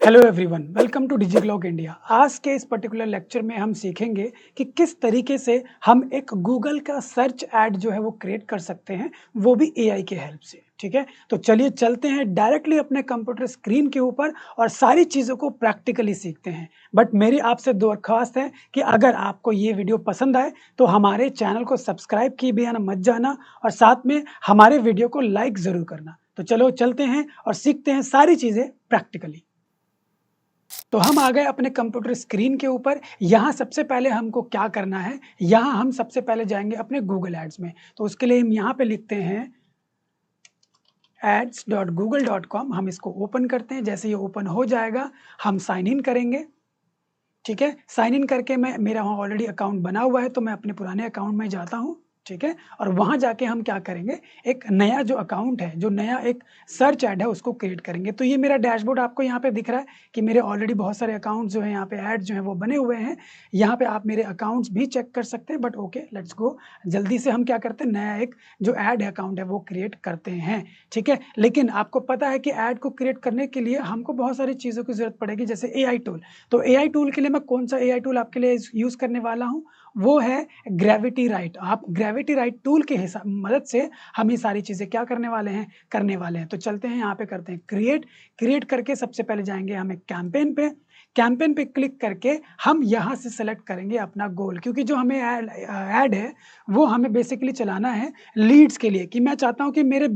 Hello everyone, welcome to Digiclock India. आज के इस पर्टिकुलर लेक्चर में हम सीखेंगे कि किस तरीके से हम एक गूगल का सर्च ऐड जो है वो क्रिएट कर सकते हैं, वो भी एआई के हेल्प से। ठीक है, तो चलिए चलते हैं डायरेक्टली अपने कंप्यूटर स्क्रीन के ऊपर और सारी चीज़ों को प्रैक्टिकली सीखते हैं। बट मेरी आपसे दरख्वास्त है कि अगर आपको ये वीडियो पसंद आए तो हमारे चैनल को सब्सक्राइब किए बिना मत जाना और साथ में हमारे वीडियो को लाइक ज़रूर करना। तो चलो चलते हैं और सीखते हैं सारी चीज़ें प्रैक्टिकली। तो हम आ गए अपने कंप्यूटर स्क्रीन के ऊपर। यहाँ सबसे पहले हमको क्या करना है, यहाँ हम सबसे पहले जाएंगे अपने गूगल एड्स में। तो उसके लिए हम यहाँ पे लिखते हैं ads.google.com। हम इसको ओपन करते हैं। जैसे ये ओपन हो जाएगा हम साइन इन करेंगे। ठीक है, साइन इन करके मेरा वहाँ ऑलरेडी अकाउंट बना हुआ है तो मैं अपने पुराने अकाउंट में जाता हूँ। ठीक है, और वहाँ जाके हम क्या करेंगे, एक नया जो अकाउंट है, जो नया एक सर्च ऐड है उसको क्रिएट करेंगे। तो ये मेरा डैशबोर्ड आपको यहाँ पे दिख रहा है कि मेरे ऑलरेडी बहुत सारे अकाउंट्स जो है यहाँ पे ऐड जो है वो बने हुए हैं। यहाँ पे आप मेरे अकाउंट्स भी चेक कर सकते हैं। But okay, let's go. जल्दी से हम क्या करते हैं, नया एक जो ऐड अकाउंट है वो क्रिएट करते हैं। ठीक है, लेकिन आपको पता है कि ऐड को क्रिएट करने के लिए हमको बहुत सारी चीज़ों की जरूरत पड़ेगी, जैसे एआई टूल। तो एआई टूल के लिए मैं कौन सा एआई टूल आपके लिए यूज़ करने वाला हूँ, वो है ग्रेविटी राइट। आप ग्रेविटी राइट टूल के मदद से हम ये सारी चीज़ें क्या करने वाले हैं। तो चलते हैं, यहाँ पे करते हैं क्रिएट करके सबसे पहले जाएंगे हम एक कैंपेन पे क्लिक करके हम यहाँ से सेलेक्ट करेंगे अपना गोल, क्योंकि जो हमें ऐड है वो हमें बेसिकली चलाना है लीड्स के लिए। कि मैं चाहता हूँ कि मेरे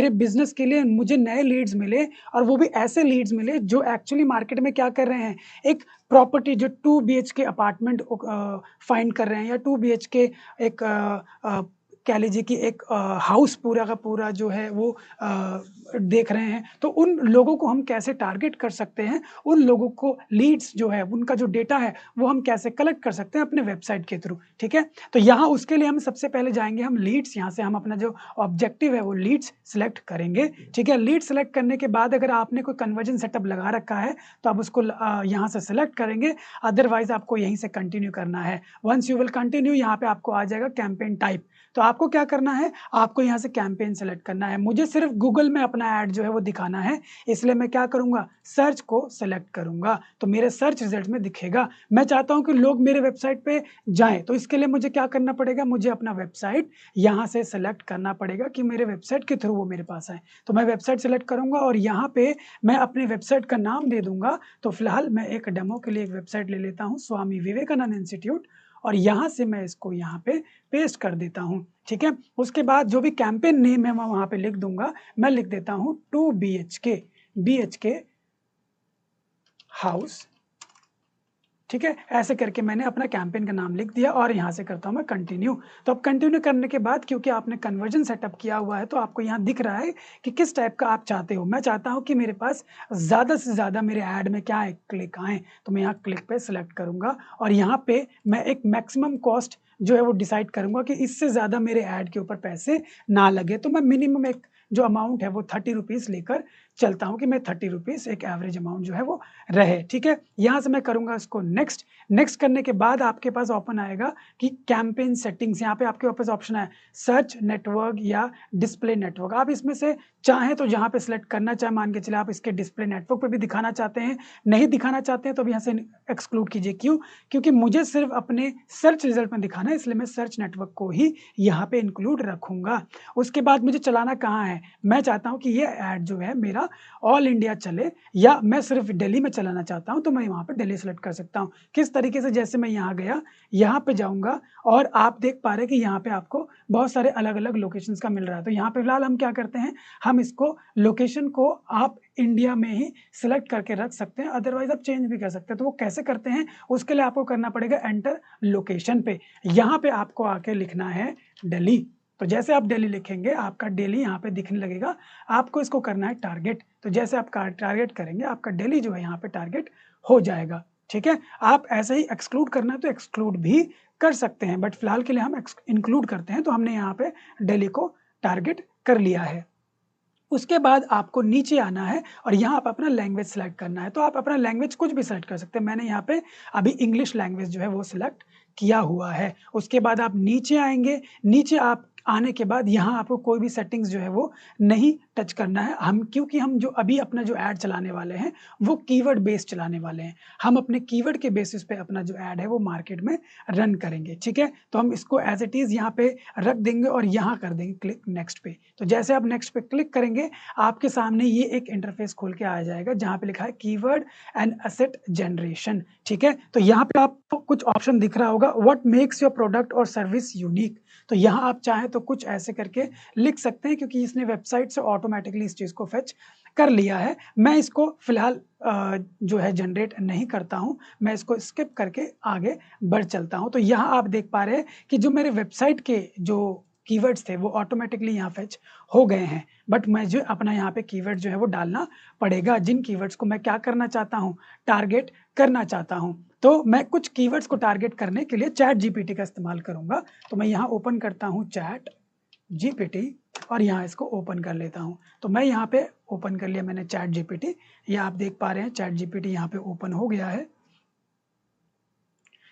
बिजनेस के लिए मुझे नए लीड्स मिले, और वो भी ऐसे लीड्स मिले जो एक्चुअली मार्केट में क्या कर रहे हैं, एक प्रॉपर्टी जो 2 बीएचके अपार्टमेंट फाइंड कर रहे हैं, या 2 बीएचके एक कह लीजिए कि एक हाउस पूरा का पूरा जो है वो देख रहे हैं। तो उन लोगों को हम कैसे टारगेट कर सकते हैं, उन लोगों को लीड्स जो है, उनका जो डेटा है वो हम कैसे कलेक्ट कर सकते हैं अपने वेबसाइट के थ्रू। ठीक है, तो यहाँ उसके लिए हम सबसे पहले जाएंगे हम लीड्स। यहाँ से हम अपना जो ऑब्जेक्टिव है वो लीड्स सिलेक्ट करेंगे। ठीक है, लीड सेलेक्ट करने के बाद अगर आपने कोई कन्वर्जन सेटअप लगा रखा है तो आप उसको यहाँ से सिलेक्ट करेंगे, अदरवाइज आपको यहीं से कंटिन्यू करना है। वंस यू विल कंटिन्यू, यहाँ पे आपको आ जाएगा कैंपेन टाइप। तो आपको क्या करना है, आपको यहाँ से कैंपेन सेलेक्ट करना है। मुझे सिर्फ गूगल में अपना ऐड जो है वो दिखाना है, इसलिए मैं क्या करूँगा, सर्च को सेलेक्ट करूँगा। तो मेरे सर्च रिजल्ट में दिखेगा। मैं चाहता हूँ कि लोग मेरे वेबसाइट पे जाएं, तो इसके लिए मुझे क्या करना पड़ेगा, मुझे अपना वेबसाइट यहाँ से सेलेक्ट करना पड़ेगा कि मेरे वेबसाइट के थ्रू वो मेरे पास आए। तो मैं वेबसाइट सेलेक्ट करूँगा और यहाँ पे मैं अपने वेबसाइट का नाम दे दूंगा। तो फिलहाल मैं एक डेमो के लिए एक वेबसाइट ले लेता हूँ, स्वामी विवेकानंद इंस्टीट्यूट, और यहाँ से मैं इसको यहाँ पे पेस्ट कर देता हूँ। ठीक है, उसके बाद जो भी कैंपेन नेम है मैं वहाँ पे लिख दूंगा। मैं लिख देता हूँ 2 BHK हाउस। ठीक है, ऐसे करके मैंने अपना कैंपेन का नाम लिख दिया और यहाँ से करता हूँ मैं कंटिन्यू। तो अब कंटिन्यू करने के बाद, क्योंकि आपने कन्वर्जन सेटअप किया हुआ है, तो आपको यहाँ दिख रहा है कि किस टाइप का आप चाहते हो। मैं चाहता हूँ कि मेरे पास ज़्यादा से ज़्यादा मेरे ऐड में क्या है, क्लिक आए। तो मैं यहाँ क्लिक पे सेलेक्ट करूँगा और यहाँ पे मैं एक मैक्सिमम कॉस्ट जो है वो डिसाइड करूँगा कि इससे ज़्यादा मेरे ऐड के ऊपर पैसे ना लगे। तो मैं मिनिमम एक जो अमाउंट है वो 30 रुपीज़ लेकर चलता हूँ कि मैं 30 रुपीज़ एक एवरेज अमाउंट जो है वो रहे। ठीक है, यहाँ से मैं करूँगा इसको नेक्स्ट करने के बाद आपके पास ओपन आएगा कि कैंपेन सेटिंग्स। यहाँ पे आपके पास ऑप्शन है सर्च नेटवर्क या डिस्प्ले नेटवर्क। आप इसमें से चाहें तो जहाँ पे सिलेक्ट करना चाहे, मान के चले आप इसके डिस्प्ले नेटवर्क पे भी दिखाना चाहते हैं, नहीं दिखाना चाहते हैं तो भी यहाँ से एक्सक्लूड कीजिए। क्यों, क्योंकि मुझे सिर्फ अपने सर्च रिजल्ट में दिखाना है, इसलिए मैं सर्च नेटवर्क को ही यहाँ पे इंक्लूड रखूंगा। उसके बाद मुझे चलाना कहाँ है, मैं चाहता हूँ कि ये ऐड जो है मेरा ऑल इंडिया चले, या मैं सिर्फ दिल्ली में चलाना चाहता हूँ तो मैं वहाँ पे दिल्ली सेलेक्ट कर सकता हूँ। किस तरीके से, जैसे मैं यहाँ गया, यहाँ पे जाऊँगा और आप देख पा रहे हैं कि यहाँ पे आपको बहुत सारे अलग अलग लोकेशंस का मिल रहा है। तो यहाँ पे फिलहाल हम क्या करते हैं, हम इसको लोकेशन को आप इंडिया में ही सिलेक्ट करके रख सकते हैं, अदरवाइज आप चेंज भी कर सकते हैं। तो वो कैसे करते हैं, उसके लिए आपको करना पड़ेगा एंटर लोकेशन पे। यहाँ पे आपको आके लिखना है दिल्ली। तो जैसे आप दिल्ली लिखेंगे आपका दिल्ली यहाँ पे दिखने लगेगा। आपको इसको करना है टारगेट। तो जैसे आप टारगेट करेंगे आपका दिल्ली जो है यहाँ पे टारगेट हो जाएगा। ठीक है, आप ऐसे ही एक्सक्लूड करना है तो एक्सक्लूड भी कर सकते हैं, बट फिलहाल के लिए हम इंक्लूड करते हैं। तो हमने यहाँ पे दिल्ली को टारगेट कर लिया है। उसके बाद आपको नीचे आना है और यहाँ आप अपना लैंग्वेज सेलेक्ट करना है। तो आप अपना लैंग्वेज कुछ भी सेलेक्ट कर सकते हैं। मैंने यहाँ पे अभी इंग्लिश लैंग्वेज जो है वो सिलेक्ट किया हुआ है। उसके बाद आप नीचे आएंगे, नीचे आप आने के बाद यहाँ आपको कोई भी सेटिंग्स जो है वो नहीं टच करना है, क्योंकि हम जो अभी अपना जो ऐड चलाने वाले हैं वो कीवर्ड बेस चलाने वाले हैं। हम अपने कीवर्ड के बेसिस पे अपना जो ऐड है वो मार्केट में रन करेंगे, ठीक है। तो हम इसको एज इट इज़ यहाँ पे रख देंगे और यहाँ कर देंगे क्लिक नेक्स्ट पे। तो जैसे आप नेक्स्ट पे क्लिक करेंगे आपके सामने ये एक इंटरफेस खोल के आ जाएगा जहाँ पे लिखा है कीवर्ड एंड एसेट जनरेशन, ठीक है। तो यहाँ पे आपको कुछ ऑप्शन दिख रहा होगा, व्हाट मेक्स योर प्रोडक्ट और सर्विस यूनिक। तो यहाँ आप चाहें तो कुछ ऐसे करके लिख सकते हैं, क्योंकि इसने वेबसाइट से ऑटोमेटिकली इस चीज़ को फेच कर लिया है। मैं इसको फिलहाल जो है जनरेट नहीं करता हूँ, मैं इसको स्किप करके आगे बढ़ चलता हूँ। तो यहाँ आप देख पा रहे हैं कि जो मेरे वेबसाइट के जो कीवर्ड्स थे वो ऑटोमेटिकली यहाँ फेच हो गए हैं, बट मैं जो अपना यहाँ पे कीवर्ड जो है वो डालना पड़ेगा, जिन कीवर्ड्स को मैं क्या करना चाहता हूँ, टारगेट करना चाहता हूँ। तो मैं कुछ कीवर्ड्स को टारगेट करने के लिए चैट जीपीटी का इस्तेमाल करूंगा। तो मैं यहाँ ओपन करता हूँ चैट जीपीटी और यहाँ इसको ओपन कर लेता हूँ। तो मैं यहाँ पे ओपन कर लिया मैंने चैट जीपीटी, ये आप देख पा रहे हैं चैट जीपीटी यहाँ पे ओपन हो गया है,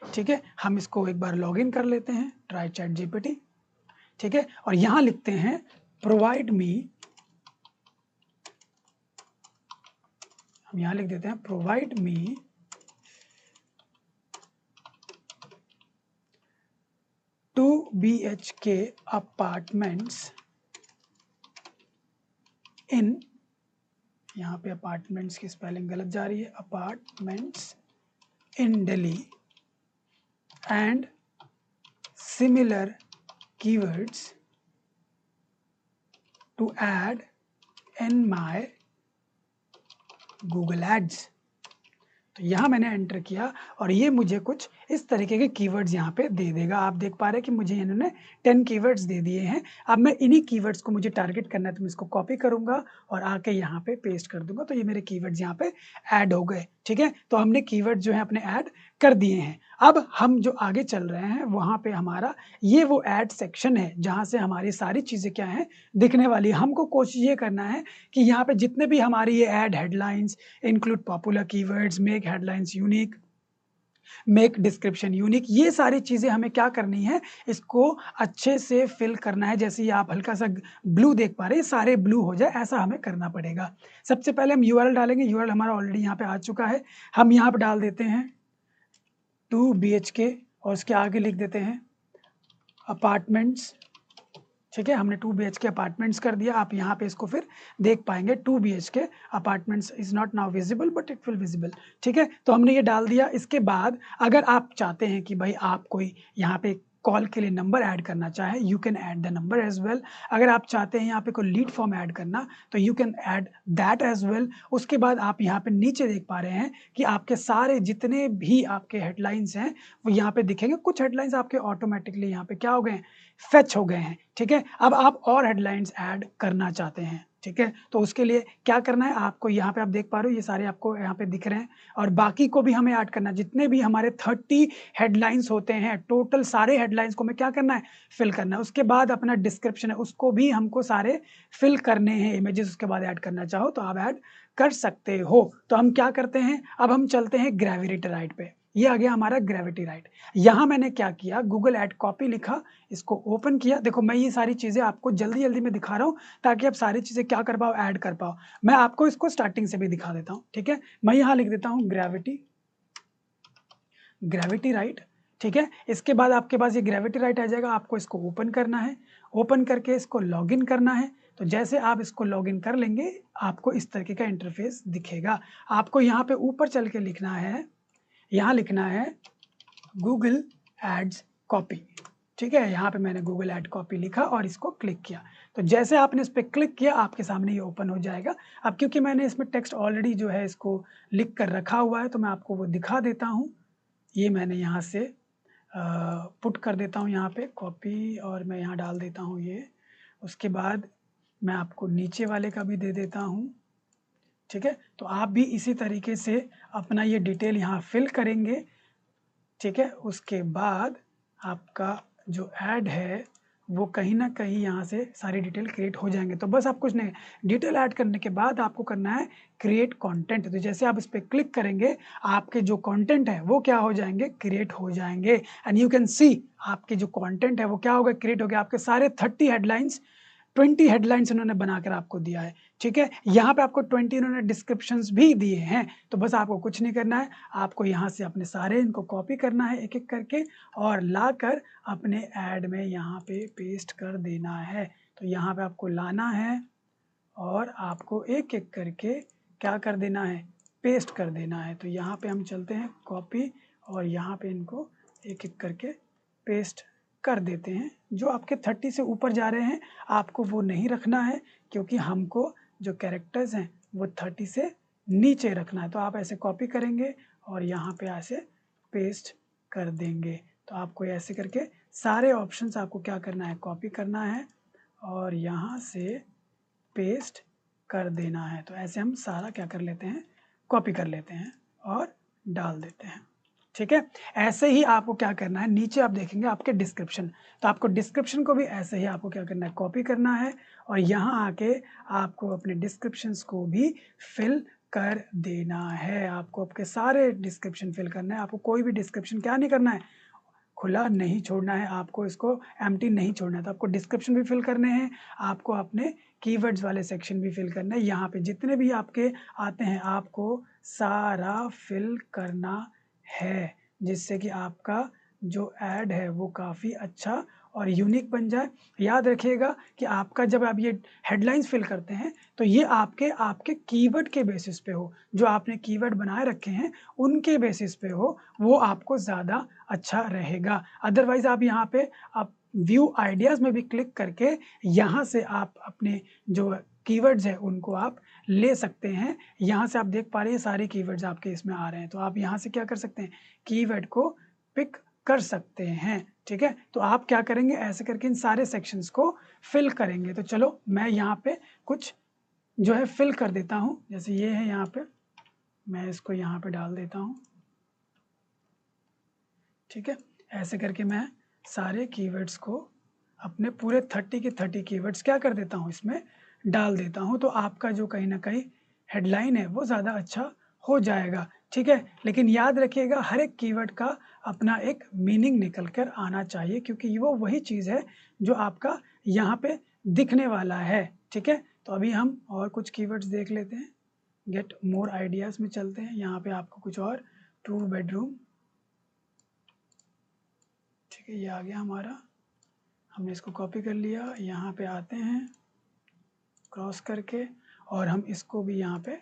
ठीक है। हम इसको एक बार लॉगिन कर लेते हैं, ट्राई चैट जीपीटी, ठीक है। और यहाँ लिखते हैं प्रोवाइड मी, हम यहाँ लिख देते हैं provide me 2 BHK apartments in, यहाँ पे अपार्टमेंट्स की स्पेलिंग गलत जा रही है, apartments in Delhi and similar keywords to add in my Google ads. तो यहाँ मैंने एंटर किया और ये मुझे कुछ इस तरीके के कीवर्ड्स यहाँ पे दे देगा। आप देख पा रहे हैं कि मुझे इन्होंने 10 कीवर्ड्स दे दिए हैं। अब मैं इन्हीं कीवर्ड्स को मुझे टारगेट करना है, तो मैं इसको कॉपी करूंगा और आके यहाँ पे पेस्ट कर दूंगा। तो ये मेरे कीवर्ड्स यहाँ पे ऐड हो गए, ठीक है। तो हमने कीवर्ड जो है अपने ऐड कर दिए हैं। अब हम जो आगे चल रहे हैं वहाँ पे हमारा ये वो ऐड सेक्शन है जहाँ से हमारी सारी चीज़ें क्या हैं दिखने वाली है। हमको कोशिश ये करना है कि यहाँ पे जितने भी हमारी ये add headlines include popular keywords, make headlines unique, make description unique, ये सारी चीज़ें हमें क्या करनी है, इसको अच्छे से फिल करना है। जैसे ये आप हल्का सा ब्लू देख पा रहे हैं, सारे ब्लू हो जाए ऐसा हमें करना पड़ेगा। सबसे पहले हम यूआरएल डालेंगे, यूआरएल हमारा ऑलरेडी यहाँ पे आ चुका है। हम यहाँ पे डाल देते हैं 2 BHK और उसके आगे लिख देते हैं अपार्टमेंट्स, ठीक है। हमने 2 BHK अपार्टमेंट्स कर दिया। आप यहाँ पे इसको फिर देख पाएंगे 2 BHK apartments is not now visible but it will visible, ठीक है। तो हमने ये डाल दिया। इसके बाद अगर आप चाहते हैं कि भाई आप कोई यहाँ पे कॉल के लिए नंबर ऐड करना चाहे, you can add the number as well. अगर आप चाहते हैं यहाँ पे कोई लीड फॉर्म ऐड करना, तो you can add that as well. उसके बाद आप यहाँ पे नीचे देख पा रहे हैं कि आपके सारे जितने भी आपके हेडलाइंस हैं वो यहाँ पे दिखेंगे। कुछ हेडलाइंस आपके ऑटोमेटिकली यहाँ पे क्या हो गए हैं, फेच हो गए हैं, ठीक है। अब आप और हेडलाइंस ऐड करना चाहते हैं, ठीक है। तो उसके लिए क्या करना है, आपको यहाँ पे आप देख पा रहे हो ये सारे आपको यहाँ पे दिख रहे हैं और बाकी को भी हमें ऐड करना है। जितने भी हमारे 30 हेडलाइंस होते हैं टोटल, सारे हेडलाइंस को हमें क्या करना है, फिल करना है। उसके बाद अपना डिस्क्रिप्शन है उसको भी हमको सारे फिल करने हैं, इमेजेस उसके बाद ऐड करना चाहो तो आप ऐड कर सकते हो। तो हम क्या करते हैं, अब हम चलते हैं ग्रेविटी राइट पे। ये आ गया हमारा ग्रेविटी राइट। यहाँ मैंने क्या किया, गूगल ऐड कॉपी लिखा, इसको ओपन किया। देखो मैं ये सारी चीज़ें आपको जल्दी जल्दी में दिखा रहा हूँ ताकि आप सारी चीज़ें क्या कर पाओ, ऐड कर पाओ। मैं आपको इसको स्टार्टिंग से भी दिखा देता हूँ, ठीक है। मैं यहाँ लिख देता हूँ ग्रेविटी राइट, ठीक है। इसके बाद आपके पास ये ग्रेविटी राइट आ जाएगा। आपको इसको ओपन करना है, ओपन करके इसको लॉगिन करना है। तो जैसे आप इसको लॉगिन कर लेंगे आपको इस तरीके का इंटरफेस दिखेगा। आपको यहाँ पे ऊपर चल के लिखना है, यहाँ लिखना है गूगल एड्स कॉपी, ठीक है। यहाँ पे मैंने गूगल ऐड कॉपी लिखा और इसको क्लिक किया। तो जैसे आपने इस पर क्लिक किया आपके सामने ये ओपन हो जाएगा। अब क्योंकि मैंने इसमें टेक्स्ट ऑलरेडी जो है इसको लिख कर रखा हुआ है तो मैं आपको वो दिखा देता हूँ। ये मैंने यहाँ से पुट कर देता हूँ यहाँ पे कॉपी और मैं यहाँ डाल देता हूँ ये। उसके बाद मैं आपको नीचे वाले का भी दे देता हूँ, ठीक है। तो आप भी इसी तरीके से अपना ये डिटेल यहाँ फिल करेंगे, ठीक है। उसके बाद आपका जो ऐड है वो कहीं न कहीं यहाँ से सारी डिटेल क्रिएट हो जाएँगे। तो बस आप कुछ नहीं, डिटेल ऐड करने के बाद आपको करना है क्रिएट कंटेंट। तो जैसे आप इस पे क्लिक करेंगे, आपके जो कंटेंट है वो क्या हो जाएँगे, क्रिएट हो जाएँगे। एंड यू कैन सी आपके जो कंटेंट है वो क्या हो गया, क्रिएट हो गया। आपके सारे 30 हेडलाइन्स 20 हेडलाइन्स इन्होंने बनाकर आपको दिया है, ठीक है? यहाँ पे आपको 20 इन्होंने डिस्क्रिप्शंस भी दिए हैं, तो बस आपको कुछ नहीं करना है, आपको यहाँ से अपने सारे इनको कॉपी करना है एक-एक करके और लाकर अपने ऐड में यहाँ पे पेस्ट कर देना है। तो यहाँ पे आपको लाना है और आपको एक-एक करके क्या कर देना है, पेस्ट कर देना है। तो यहाँ पे हम चलते हैं कॉपी और यहाँ पे इनको एक-एक करके पेस्ट कर देते हैं। जो आपके 30 से ऊपर जा रहे हैं, आपको वो नहीं रखना है क्योंकि हमको जो कैरेक्टर्स हैं, वो 30 से नीचे रखना है। तो आप ऐसे कॉपी करेंगे और यहाँ पे ऐसे पेस्ट कर देंगे। तो आपको ऐसे करके सारे ऑप्शंस आपको क्या करना है, कॉपी करना है और यहाँ से पेस्ट कर देना है। तो ऐसे हम सारा क्या कर लेते हैं, कॉपी कर लेते हैं और डाल देते हैं, ठीक है? ऐसे ही आपको क्या करना है, नीचे आप देखेंगे आपके डिस्क्रिप्शन, तो आपको डिस्क्रिप्शन को भी ऐसे ही आपको क्या करना है, कॉपी करना है और यहाँ आके आपको अपने डिस्क्रिप्शंस को भी फिल कर देना है। आपको आपके सारे डिस्क्रिप्शन फिल करना है। आपको कोई भी डिस्क्रिप्शन क्या नहीं करना है, खुला नहीं छोड़ना है, आपको इसको एम्प्टी नहीं छोड़ना है। तो आपको डिस्क्रिप्शन भी फिल करने हैं, आपको अपने कीवर्ड्स वाले सेक्शन भी फिल करना है। यहाँ पे जितने भी आपके आते हैं, आपको सारा फिल करना है, जिससे कि आपका जो ऐड है वो काफ़ी अच्छा और यूनिक बन जाए। याद रखिएगा कि आपका जब आप ये हेडलाइन्स फिल करते हैं, तो ये आपके आपके कीवर्ड के बेसिस पे हो। जो आपने कीवर्ड बनाए रखे हैं, उनके बेसिस पे हो, वो आपको ज़्यादा अच्छा रहेगा। अदरवाइज़ आप यहाँ पे आप व्यू आइडियाज़ में भी क्लिक करके यहाँ से आप अपने जो कीवर्ड्स हैं उनको आप ले सकते हैं। यहाँ से आप देख पा रहे हैं सारे कीवर्ड्स आपके इसमें आ रहे हैं। तो आप यहाँ से क्या कर सकते हैं, कीवर्ड को पिक कर सकते हैं, ठीक है? तो आप क्या करेंगे, ऐसे करके इन सारे सेक्शंस को फिल करेंगे। तो चलो मैं यहाँ पे कुछ जो है फिल कर देता हूँ। जैसे ये है यहाँ पे, मैं इसको यहाँ पे डाल देता हूँ, ठीक है? ऐसे करके मैं सारे कीवर्ड्स को अपने पूरे 30 के 30 कीवर्ड्स क्या कर देता हूँ, इसमें डाल देता हूँ। तो आपका जो कहीं न कहीं हेडलाइन है वो ज़्यादा अच्छा हो जाएगा, ठीक है? लेकिन याद रखिएगा हर एक कीवर्ड का अपना एक मीनिंग निकल कर आना चाहिए क्योंकि वो वही चीज़ है जो आपका यहाँ पे दिखने वाला है, ठीक है? तो अभी हम और कुछ कीवर्ड्स देख लेते हैं। गेट मोर आइडियाज़ में चलते हैं। यहाँ पे आपको कुछ और 2 बेडरूम, ठीक है, ये आ गया हमारा। हमने इसको कॉपी कर लिया, यहाँ पे आते हैं क्रॉस करके और हम इसको भी यहाँ पे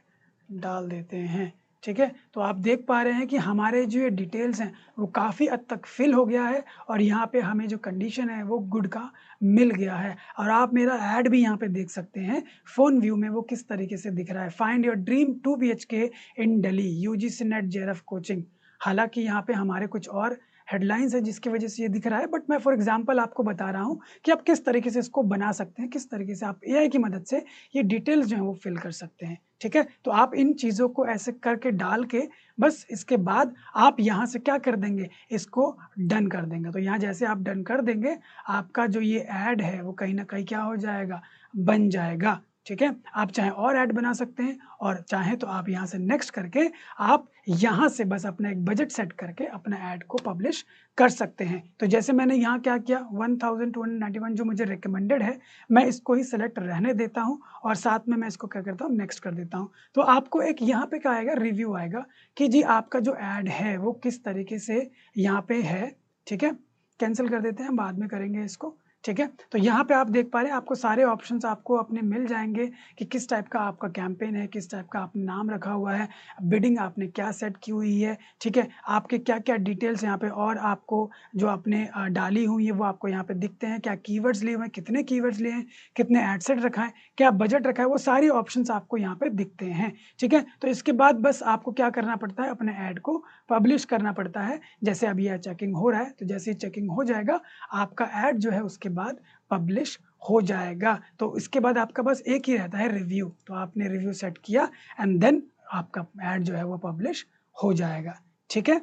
डाल देते हैं, ठीक है? तो आप देख पा रहे हैं कि हमारे जो ये डिटेल्स हैं वो काफ़ी हद तक फिल हो गया है और यहाँ पे हमें जो कंडीशन है वो गुड का मिल गया है। और आप मेरा ऐड भी यहाँ पे देख सकते हैं, फ़ोन व्यू में वो किस तरीके से दिख रहा है। Find your dream 2 BHK in Delhi, UGC net JRF coaching. हालाँकि यहाँ पे हमारे कुछ और हेडलाइन्स है जिसकी वजह से ये दिख रहा है, बट मैं फॉर एग्ज़ाम्पल आपको बता रहा हूँ कि आप किस तरीके से इसको बना सकते हैं, किस तरीके से आप एआई की मदद से ये डिटेल्स जो हैं वो फिल कर सकते हैं, ठीक है? तो आप इन चीज़ों को ऐसे करके डाल के बस इसके बाद आप यहाँ से क्या कर देंगे, इसको डन कर देंगे। तो यहाँ जैसे आप डन कर देंगे, आपका जो ये ऐड है वो कहीं न कहीं क्या हो जाएगा, बन जाएगा, ठीक है? आप चाहे और ऐड बना सकते हैं और चाहें तो आप यहाँ से नेक्स्ट करके आप यहाँ से बस अपना एक बजट सेट करके अपना ऐड को पब्लिश कर सकते हैं। तो जैसे मैंने यहाँ क्या किया, 1291 जो मुझे रिकमेंडेड है, मैं इसको ही सेलेक्ट रहने देता हूँ और साथ में मैं इसको क्या करता हूँ, नेक्स्ट कर देता हूँ। तो आपको एक यहाँ पे क्या आएगा, रिव्यू आएगा कि जी आपका जो ऐड है वो किस तरीके से यहाँ पे है, ठीक है? कैंसल कर देते हैं, बाद में करेंगे इसको, ठीक है? तो यहाँ पे आप देख पा रहे हैं आपको सारे ऑप्शंस आपको अपने मिल जाएँगे कि किस टाइप का आपका कैंपेन है, किस टाइप का आपने नाम रखा हुआ है, बिडिंग आपने क्या सेट की हुई है, ठीक है? आपके क्या-क्या डिटेल्स यहाँ पे और आपको जो आपने डाली हुई है वो आपको यहाँ पे दिखते हैं, क्या कीवर्ड्स लिए हुए हैं, कितने कीवर्ड्स लिए हैं, कितने एड सेट रखा है, क्या बजट रखा है, वो सारी ऑप्शंस आपको यहाँ पे दिखते हैं, ठीक है? तो इसके बाद बस आपको क्या करना पड़ता है, अपने ऐड को पब्लिश करना पड़ता है। जैसे अभी यह चेकिंग हो रहा है, तो जैसे ही चेकिंग हो जाएगा, आपका ऐड जो है उसके बाद पब्लिश हो जाएगा। तो इसके बाद आपका बस एक ही रहता है, रिव्यू। तो आपने रिव्यू सेट किया एंड देन आपका ऐड जो है वो पब्लिश हो जाएगा, ठीक है?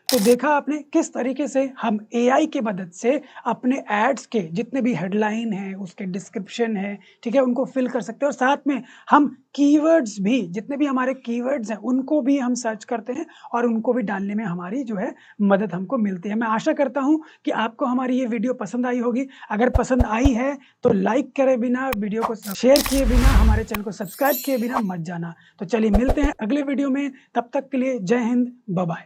तो देखा आपने किस तरीके से हम एआई की मदद से अपने एड्स के जितने भी हेडलाइन हैं, उसके डिस्क्रिप्शन है, ठीक है? उनको फ़िल कर सकते हैं और साथ में हम कीवर्ड्स भी जितने भी हमारे कीवर्ड्स हैं, उनको भी हम सर्च करते हैं और उनको भी डालने में हमारी जो है मदद हमको मिलती है। मैं आशा करता हूँ कि आपको हमारी ये वीडियो पसंद आई होगी। अगर पसंद आई है तो लाइक करे बिना, वीडियो को शेयर किए बिना, हमारे चैनल को सब्सक्राइब किए बिना मत जाना। तो चलिए मिलते हैं अगले वीडियो में, तब तक के लिए जय हिंद, बाय बाय।